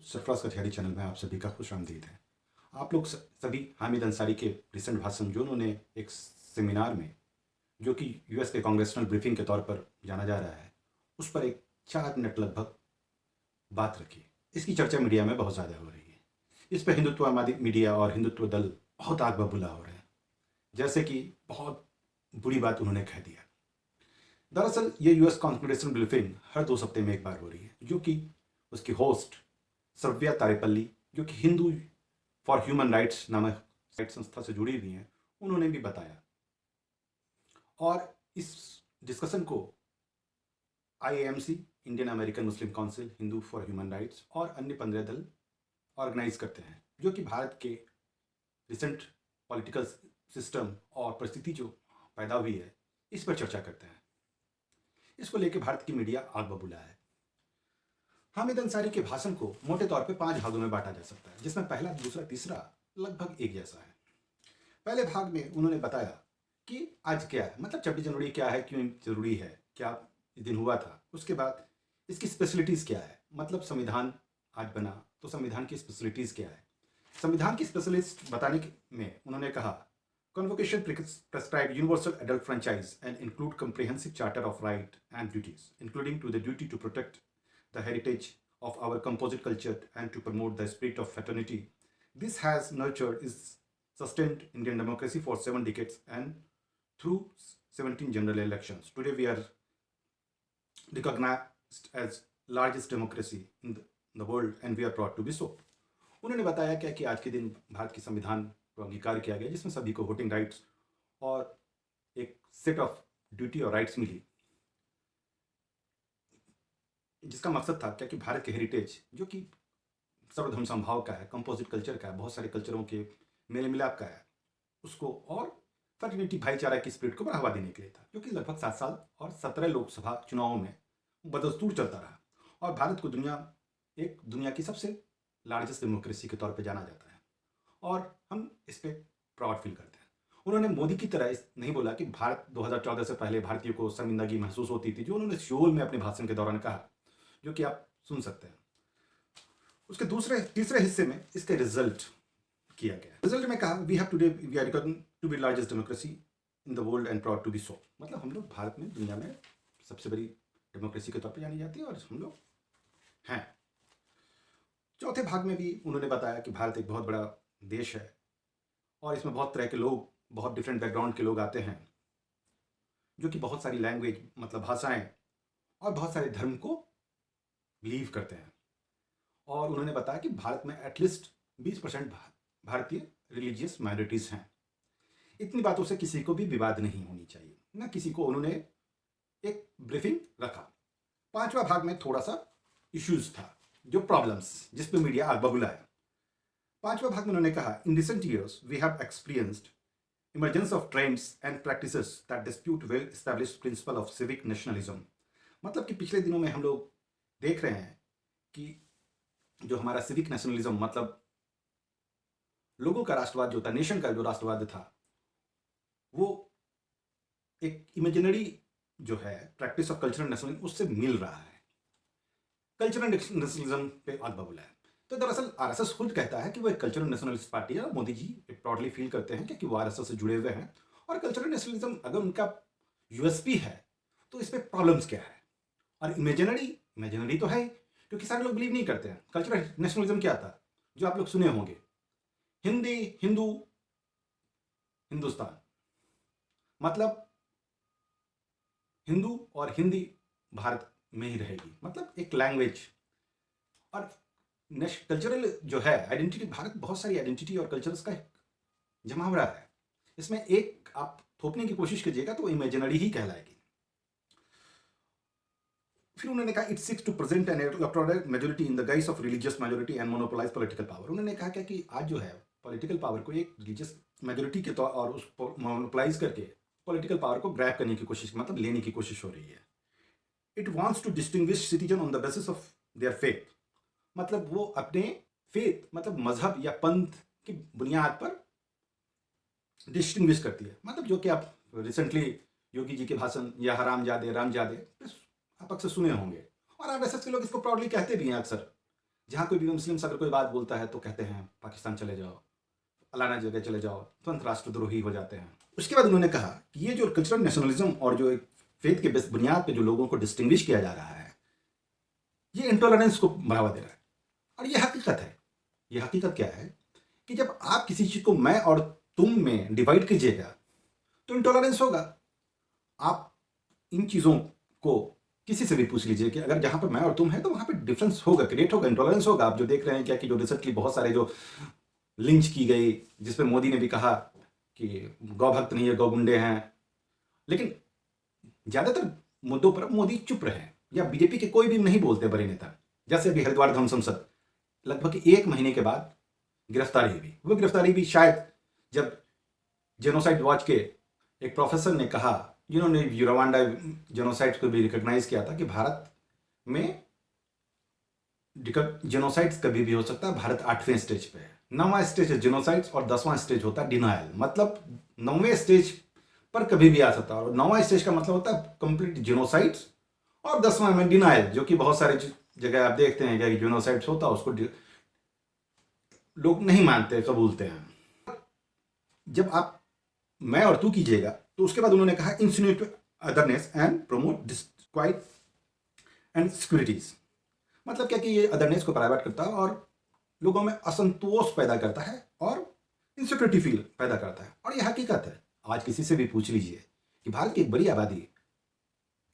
Sarfaraz कथियारी channel में आप सभी का खुश आमदीद है। आप लोग सभी हामिद अंसारी के रिसेंट भाषण जो उन्होंने एक सेमिनार में, जो कि यूएस के कांग्रेसनल ब्रीफिंग के तौर पर जाना जा रहा है, उस पर एक 4 मिनट लगभग बात रखी। इसकी चर्चा मीडिया में बहुत ज़्यादा हो रही है। इस पर हिंदुत्ववादी मीडिया और हिंदुत्व दल बहुत आग बबूला हो रहे हैं, जैसे कि बहुत बुरी बात उन्होंने कह दिया। दरअसल ये यूएस कांग्रेसनल ब्रीफिंग हर 2 हफ्ते में एक बार हो रही है, जो कि उसकी होस्ट सव्या तारेपल्ली, जो कि हिंदू फॉर ह्यूमन राइट्स नामक संस्था से जुड़ी हुई हैं, उन्होंने भी बताया। और इस डिस्कशन को IAMC, Indian American Muslim council, Hindu for human rights और अन्य 15 दल ऑर्गेनाइज करते हैं, जो कि भारत के रिसेंट पॉलिटिकल सिस्टम और परिस्थिति जो पैदा हुई है, इस पर चर्चा करते हैं। इसको लेकर भारत की मीडिया आग बबूला है। हामिद अंसारी के भाषण को मोटे तौर पे 5 भागों में बांटा जा सकता है, जिसमें पहला, दूसरा, तीसरा लगभग एक जैसा है। पहले भाग में उन्होंने बताया कि आज क्या है, मतलब 26 जनवरी क्या है, क्यों जरूरी है, क्या इस दिन हुआ था। उसके बाद इसकी स्पेशलिटीज़ क्या है, मतलब संविधान आज बना तो संविधान की स्पेशलिटीज़ क्या है। संविधान की स्पेशलिस्ट बताने में उन्होंने कहा, convocation prescribe universal adult franchise and include comprehensive charter of right and duties, including to the duty to protect the heritage of our composite culture and to promote the spirit of fraternity. This has nurtured is sustained Indian democracy for 7 decades and through 17 general elections. Today we are recognized as largest democracy in the world and we are proud to be so. उन्होंने बताया क्या कि आज के दिन भारत के संविधान को अंगीकार किया गया, जिसमें सभी को वोटिंग राइट्स और एक सेट ऑफ ड्यूटी और राइट्स मिली, जिसका मकसद था क्या कि भारत के हेरिटेज, जो कि सर्वधर्म समभाव का है, कंपोजिट कल्चर का है, बहुत सारे कल्चरों के मेल मिलाप का है, उसको और फर्टिलिटी भाईचारा की स्पिरिट को बढ़ावा देने के लिए था, जो कि लगभग 7 साल और 17 लोकसभा चुनावों में बदस्तूर चलता रहा। और भारत को दुनिया की सबसे लार्जेस्ट डेमोक्रेसी के तौर पे जाना जाता है और हम इस पर प्राउड फील करते हैं। उन्होंने मोदी की तरह नहीं बोला कि भारत 2014 से पहले भारतीयों को शर्मिंदगी महसूस होती थी, जो उन्होंने शोल में अपने भाषण के दौरान कहा, जो कि आप सुन सकते हैं। उसके तीसरे हिस्से में इसके रिजल्ट किया गया। रिजल्ट में कहा, we are recognised to be largest democracy in the world and proud to be so. मतलब हम लोग भारत में दुनिया में सबसे बड़ी डेमोक्रेसी के तौर पर जानी जाती है और हम लोग हैं। चौथे भाग में भी उन्होंने बताया कि भारत एक बहुत बड़ा देश है और इसमें बहुत तरह के लोग, बहुत डिफरेंट बैकग्राउंड के लोग आते हैं, जो कि बहुत सारी लैंग्वेज, मतलब भाषाएं और बहुत सारे धर्म को बिलीव करते हैं। और उन्होंने बताया कि भारत में एटलीस्ट 20% भारतीय रिलीजियस माइनॉरिटीज़ हैं। इतनी बातों से किसी को भी विवाद नहीं होनी चाहिए, ना किसी को। उन्होंने एक ब्रीफिंग रखा। 5वां भाग में थोड़ा सा इश्यूज था, जो प्रॉब्लम्स, जिस पे मीडिया आग बबूला है। 5वां भाग में उन्होंने कहा, in recent years we have experienced emergence of trends and practices that dispute well established principle of civic nationalism. मतलब कि पिछले दिनों में हम लोग देख रहे हैं कि जो हमारा सिविक नेशनलिज्म, मतलब लोगों का राष्ट्रवाद जो था, नेशन का जो राष्ट्रवाद था, वो एक इमेजिनरी जो है प्रैक्टिस ऑफ कल्चरल नेशनलिज्म, उससे मिल रहा है। कल्चरल नेशनलिज्म पे आग बबूला है। तो दरअसल आरएसएस खुद कहता है कि वो एक कल्चरल नेशनलिस्ट पार्टी है। मोदी जी प्राउडली फील करते हैं कि वो आरएसएस से जुड़े हुए हैं। और कल्चरल नेशनलिज्म अगर उनका यूएसपी है तो इस पर प्रॉब्लम्स क्या है। और इमेजिनरी तो है, क्योंकि सारे लोग बिलीव नहीं करते हैं। कल्चरल नेशनलिज्म क्या था, जो आप लोग सुने होंगे, हिंदी, हिंदू, हिंदुस्तान, मतलब हिंदू और हिंदी भारत में ही रहेगी, मतलब एक लैंग्वेज। और कल्चरल जो है आइडेंटिटी, भारत बहुत सारी आइडेंटिटी और कल्चर्स का जमावड़ा है। इसमें एक आप थोपने की कोशिश कीजिएगा तो इमेजिनरी ही कहलाएगी। फिर उन्होंने कहा, it seeks to present an electoral majority in the guise of religious majority and monopolise political power. उन्होंने कहा क्या कि आज जो है पॉलिटिकल पावर को एक रिलीजियस मेजॉरिटी के तौर और उसको मोनोपोलाइज करके पॉलिटिकल पावर को ग्रैब करने की कोशिश, मतलब लेने की कोशिश हो रही है। It wants to distinguish citizen on the basis of their faith. मतलब वो अपने फेथ, मतलब मजहब या पंथ की बुनियाद पर डिस्टिंग्विश करती है। मतलब जो कि आप रिसेंटली योगी जी के भाषण या रामजादे आप अक्सर सुने होंगे। और आरएसएस के लोग इसको प्राउडली कहते भी हैं अक्सर। जहाँ कोई भी मुस्लिम अगर कोई बात बोलता है तो कहते हैं पाकिस्तान चले जाओ, फलाना जगह चले जाओ, तुरंत राष्ट्रद्रोही हो जाते हैं। उसके बाद उन्होंने कहा कि ये जो कल्चरल नेशनलिज्म और जो एक फेथ के बुनियाद पे जो लोगों को डिस्टिंग्विश किया जा रहा है, ये इंटॉलरेंस को बढ़ावा दे रहा है। और ये हकीकत है। ये हकीकत क्या है कि जब आप किसी चीज़ को मैं और तुम में डिवाइड कीजिएगा तो इंटॉलरेंस होगा। आप इन चीज़ों को किसी से भी पूछ लीजिए कि अगर जहाँ पर मैं और तुम है तो वहाँ पे डिफरेंस होगा, क्रिएट होगा, इंटॉलरेंस होगा। आप जो देख रहे हैं क्या कि जो रिसेंटली बहुत सारे जो लिंच की गई, जिसपे मोदी ने भी कहा कि गौ भक्त नहीं है, गौ गुंडे हैं, लेकिन ज़्यादातर मुद्दों पर मोदी चुप रहे, या बीजेपी के कोई भी नहीं बोलते बड़े नेता। जैसे अभी हरिद्वार धर्म संसद लगभग 1 महीने के बाद गिरफ्तारी हुई। वो गिरफ्तारी भी शायद जब जेनोसाइड वॉच के एक प्रोफेसर ने कहा, जिन्होंने रवांडा जेनोसाइड को भी रिकॉग्नाइज किया था कि भारत में जेनोसाइड्स कभी भी हो सकता है। भारत 8वें स्टेज पे है। 9वां स्टेज है जेनोसाइड्स और 10वां स्टेज होता है डिनायल। मतलब 9वें स्टेज पर कभी भी आ सकता है, और 9वां स्टेज का मतलब होता है कंप्लीट जेनोसाइड्स, और 10वां में डिनायल, जो कि बहुत सारे जगह आप देखते हैं कि जेनोसाइड्स होता है, उसको लोग नहीं मानते, कबूलते हैं। जब आप मैं और तू कीजिएगा तो उसके बाद उन्होंने कहा insinuate otherness and promote disquiet and securities. मतलब क्या कि ये अदरनेस को प्राइवेट करता है और लोगों में असंतोष पैदा करता है और इनसिक्योरिटी फील पैदा करता है। और यह हकीकत है। आज किसी से भी पूछ लीजिए कि भारत की एक बड़ी आबादी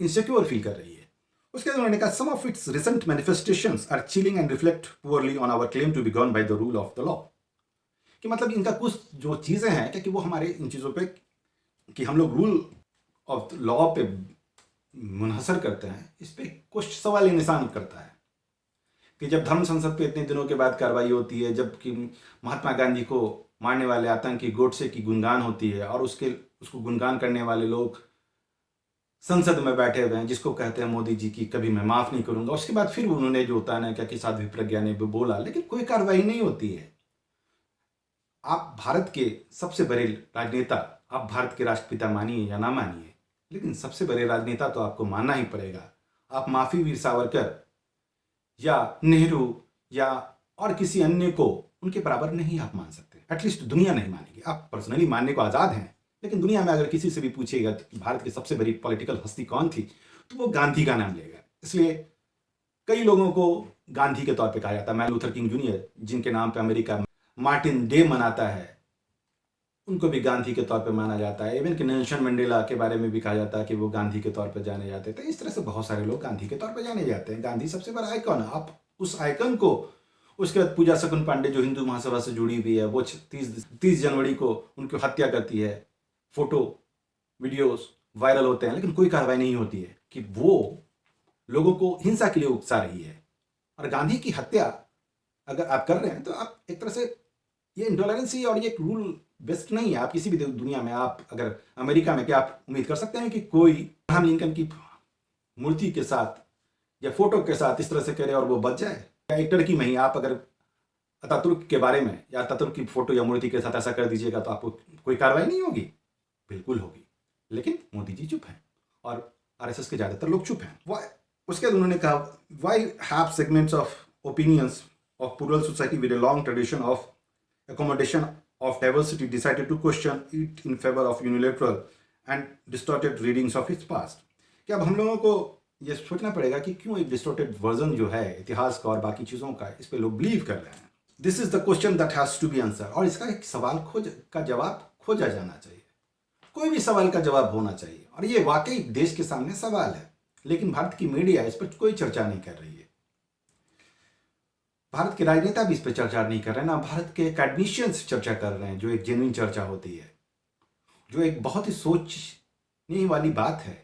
इनसिक्योर फील कर रही है। उसके बाद उन्होंने कहा some of its recent manifestations are chilling and reflect poorly on our claim to be govern by the rule of the law. कि मतलब इनका कुछ जो चीज़ें हैं क्या कि वो हमारे इन चीज़ों पे कि हम लोग रूल ऑफ लॉ पे मुनहसर करते हैं, इस पे कुछ सवाल निशान करता है। कि जब धर्म संसद पे इतने दिनों के बाद कार्रवाई होती है, जबकि महात्मा गांधी को मारने वाले आतंकी गोडसे की गुणगान होती है, और उसको गुणगान करने वाले लोग संसद में बैठे हुए हैं, जिसको कहते हैं मोदी जी की कभी मैं माफ़ नहीं करूंगा। उसके बाद फिर उन्होंने जो होता है ना क्या कि साध्वी प्रज्ञा ने भी बोला, लेकिन कोई कार्रवाई नहीं होती है। आप भारत के सबसे बड़े राजनेता, आप भारत के राष्ट्रपिता मानिए या ना मानिए, लेकिन सबसे बड़े राजनेता तो आपको मानना ही पड़ेगा। आप माफी वीर सावरकर या नेहरू या और किसी अन्य को उनके बराबर नहीं आप मान सकते। एटलीस्ट दुनिया नहीं मानेगी। आप पर्सनली मानने को आज़ाद हैं, लेकिन दुनिया में अगर किसी से भी पूछेगा कि भारत की सबसे बड़ी पॉलिटिकल हस्ती कौन थी, तो वो गांधी का नाम लेगा। इसलिए कई लोगों को गांधी के तौर पे कहा जाता है। मार्टिन लूथर किंग जूनियर, जिनके नाम पे अमेरिका मार्टिन डे मनाता है, उनको भी गांधी के तौर पे माना जाता है। इवन कि नेल्सन मंडेला के बारे में भी कहा जाता है कि वो गांधी के तौर पे जाने जाते थे। इस तरह से बहुत सारे लोग गांधी के तौर पे जाने जाते हैं। गांधी सबसे बड़ा आइकॉन है। आप उस आइकन को, उसके बाद पूजा सकन पांडे जो हिंदू महासभा से जुड़ी हुई है, वो 30 जनवरी को उनकी हत्या करती है। फोटो वीडियोस वायरल होते हैं, लेकिन कोई कार्रवाई नहीं होती है कि वो लोगों को हिंसा के लिए उकसा रही है। और गांधी की हत्या अगर आप कर रहे हैं तो आप एक तरह से ये इंटॉलरेंस ही, और ये रूल बेस्ड नहीं है। आप किसी भी दुनिया में, आप अगर अमेरिका में, क्या आप उम्मीद कर सकते हैं कि कोई अब्राहम लिंकन की मूर्ति के साथ या फोटो के साथ इस तरह से करे और वो बच जाए? या एक टर्की में ही आप अगर अतातुर्क के बारे में या अतातुर्क की फोटो या मूर्ति के साथ ऐसा कर दीजिएगा तो आपको कोई कार्रवाई नहीं होगी? बिल्कुल होगी। लेकिन मोदी जी चुप हैं और आरएसएस के ज़्यादातर लोग चुप हैं। उसके बाद उन्होंने कहा why have segments of opinions of plural society with a long tradition of accommodation of diversity decided to question it in favor of unilateral and distorted readings of its past। क्या अब हम लोगों को ये सोचना पड़ेगा कि क्यों एक डिस्टॉर्टेड वर्जन जो है इतिहास का और बाकी चीज़ों का, इस पे लोग बिलीव कर रहे हैं। This is the question that has to be answer. और इसका एक सवाल जवाब खोजा जाना चाहिए। कोई भी सवाल का जवाब होना चाहिए, और ये वाकई देश के सामने सवाल है, लेकिन भारत की मीडिया इस पर कोई चर्चा नहीं कर रही है। भारत के राजनेता भी इस पर चर्चा नहीं कर रहे हैं, ना भारत के एकेडमिशियंस चर्चा कर रहे हैं, जो एक जेन्युइन चर्चा होती है, जो एक बहुत ही सोचने वाली बात है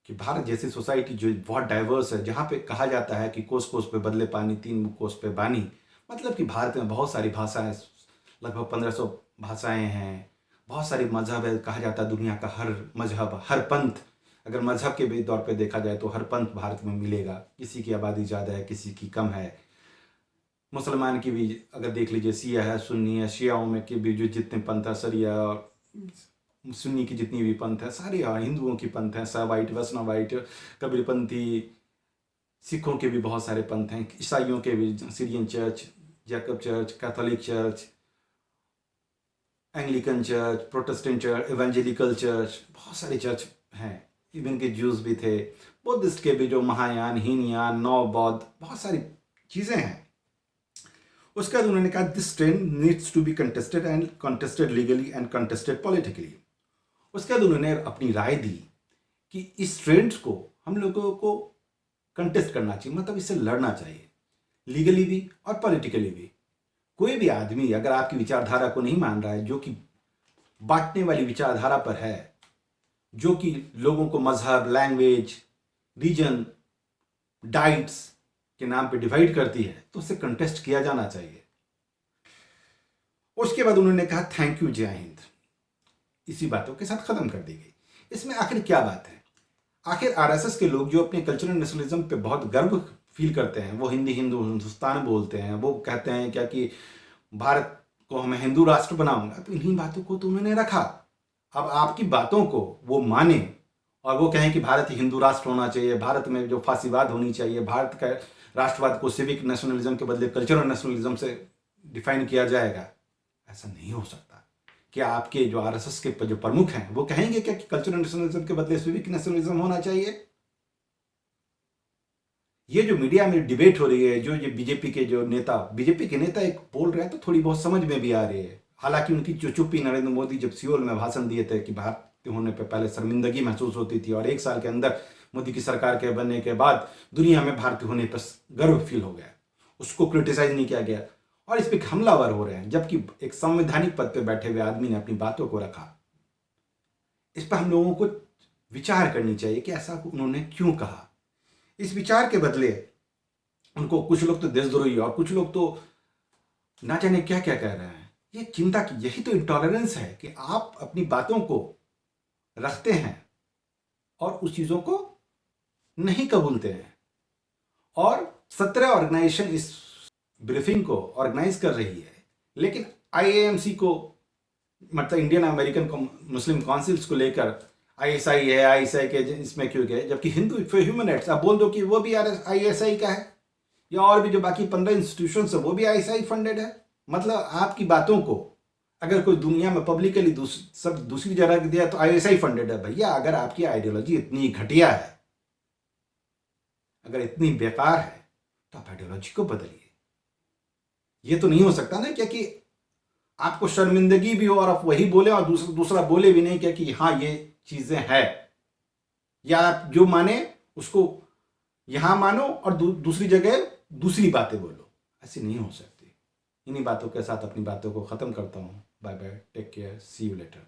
कि भारत जैसी सोसाइटी जो बहुत डाइवर्स है, जहाँ पे कहा जाता है कि कोस कोस पे बदले पानी, 3 कोस पे बानी। मतलब कि भारत में बहुत सारी भाषाएं, लगभग 1500 भाषाएं हैं, बहुत सारी मजहब है। कहा जाता है दुनिया का हर मजहब, हर पंथ, अगर मजहब के भी तौर पे देखा जाए तो हर पंथ भारत में मिलेगा। किसी की आबादी ज़्यादा है, किसी की कम है। मुसलमान की भी अगर देख लीजिए, शिया है, सुन्नी है। शियाओं में के भी जो जितने पंथ है, शरिया और सुन्नी की जितनी भी पंथ है सारे, हिंदुओं की पंथ हैं, सवाइट, वैष्णवाइट, कबीरपंथी, सिखों के भी बहुत सारे पंथ हैं, ईसाइयों के भी, Syrian church, Jacob church, Catholic church, Anglican church, Protestant church, evangelical church, बहुत सारे चर्च हैं। इवन के ज्यूज भी थे, बुद्धिस्ट के भी, जो महायान, हीनयान, नौ बौद्ध, बहुत सारी चीज़ें हैं। उसके बाद उन्होंने कहा this trend needs to be contested legally and contested politically. उसके बाद उन्होंने अपनी राय दी कि इस ट्रेंड्स को हम लोगों को कंटेस्ट करना चाहिए, मतलब इससे लड़ना चाहिए, लीगली भी और पॉलिटिकली भी। कोई भी आदमी अगर आपकी विचारधारा को नहीं मान रहा है, जो कि बांटने वाली विचारधारा पर है, जो कि लोगों को मजहब, लैंग्वेज, रीजन, डाइट्स के नाम पे डिवाइड करती है, तो उससे कंटेस्ट किया जाना चाहिए। उसके बाद उन्होंने कहा थैंक यू, जय हिंद। इसी बातों के साथ खत्म कर दी गई। इसमें आखिर क्या बात है? आखिर आरएसएस के लोग जो अपने कल्चरल नेशनलिज्म पे बहुत गर्व फील करते हैं, वो हिंदी हिंदुस्तान बोलते हैं, वो कहते हैं क्या कि भारत को मैं हिंदू राष्ट्र बनाऊंगा, तो इन्हीं बातों को तो उन्होंने रखा। अब आपकी बातों को वो माने और वो कहें कि भारत हिंदू राष्ट्र होना चाहिए, भारत में जो फासीवाद होनी चाहिए, भारत का राष्ट्रवाद को सिविक नेशनलिज्म के बदले कल्चरल नेशनलिज्म से डिफाइन किया जाएगा, ऐसा नहीं हो सकता। क्या आपके जो आरएसएस के जो प्रमुख हैं वो कहेंगे क्या कि कल्चरल नेशनलिज्म के बदले सिविक नेशनलिज्म होना चाहिए? ये जो मीडिया में डिबेट हो रही है, जो ये बीजेपी के नेता एक बोल रहे हैं, तो थोड़ी बहुत समझ में भी आ रही है। हालांकि उनकी जो चुप्पी, नरेंद्र मोदी जब सियोल में भाषण दिए थे कि भारतीय होने पर पहले शर्मिंदगी महसूस होती थी, और 1 साल के अंदर मोदी की सरकार के बनने के बाद दुनिया में भारतीय होने पर गर्व फील हो गया, उसको क्रिटिसाइज नहीं किया गया, और इस पर हमलावर हो रहे हैं, जबकि एक संवैधानिक पद पर बैठे हुए आदमी ने अपनी बातों को रखा। इस पर हम लोगों को विचार करनी चाहिए कि ऐसा उन्होंने क्यों कहा। इस विचार के बदले उनको कुछ लोग तो देशद्रोही और कुछ लोग तो ना जाने क्या क्या कह रहे हैं। ये चिंता की, यही तो इंटॉलरेंस है कि आप अपनी बातों को रखते हैं और उस चीज़ों को नहीं कबूलते हैं। और 17 ऑर्गेनाइजेशन इस ब्रीफिंग को ऑर्गेनाइज कर रही है, लेकिन आईएएमसी को, मतलब इंडियन अमेरिकन मुस्लिम काउंसिल्स को लेकर आईएसआई है, आईएसआई के इसमें क्यों गए, जबकि हिंदू फॉर ह्यूमन राइट्स आप बोल दो कि वो भी आईएसआई का है, या और भी जो बाकी 15 इंस्टीट्यूशन है वो भी आईएसआई फंडेड है। मतलब आपकी बातों को अगर कोई दुनिया में पब्लिकली सब दूसरी जगह दिया तो आईएसआई फंडेड है। भैया, अगर आपकी आइडियोलॉजी इतनी घटिया है, अगर इतनी बेकार है, तो आप आइडियोलॉजी को बदलिए। ये तो नहीं हो सकता ना क्या कि आपको शर्मिंदगी भी हो और आप वही बोले और दूसरा बोले भी नहीं क्या कि हाँ ये चीजें हैं, या आप जो माने उसको यहां मानो और दूसरी जगह दूसरी बातें बोलो। ऐसी नहीं हो सकती। इन्हीं बातों के साथ अपनी बातों को खत्म करता हूं। Bye bye, take care, see you letter.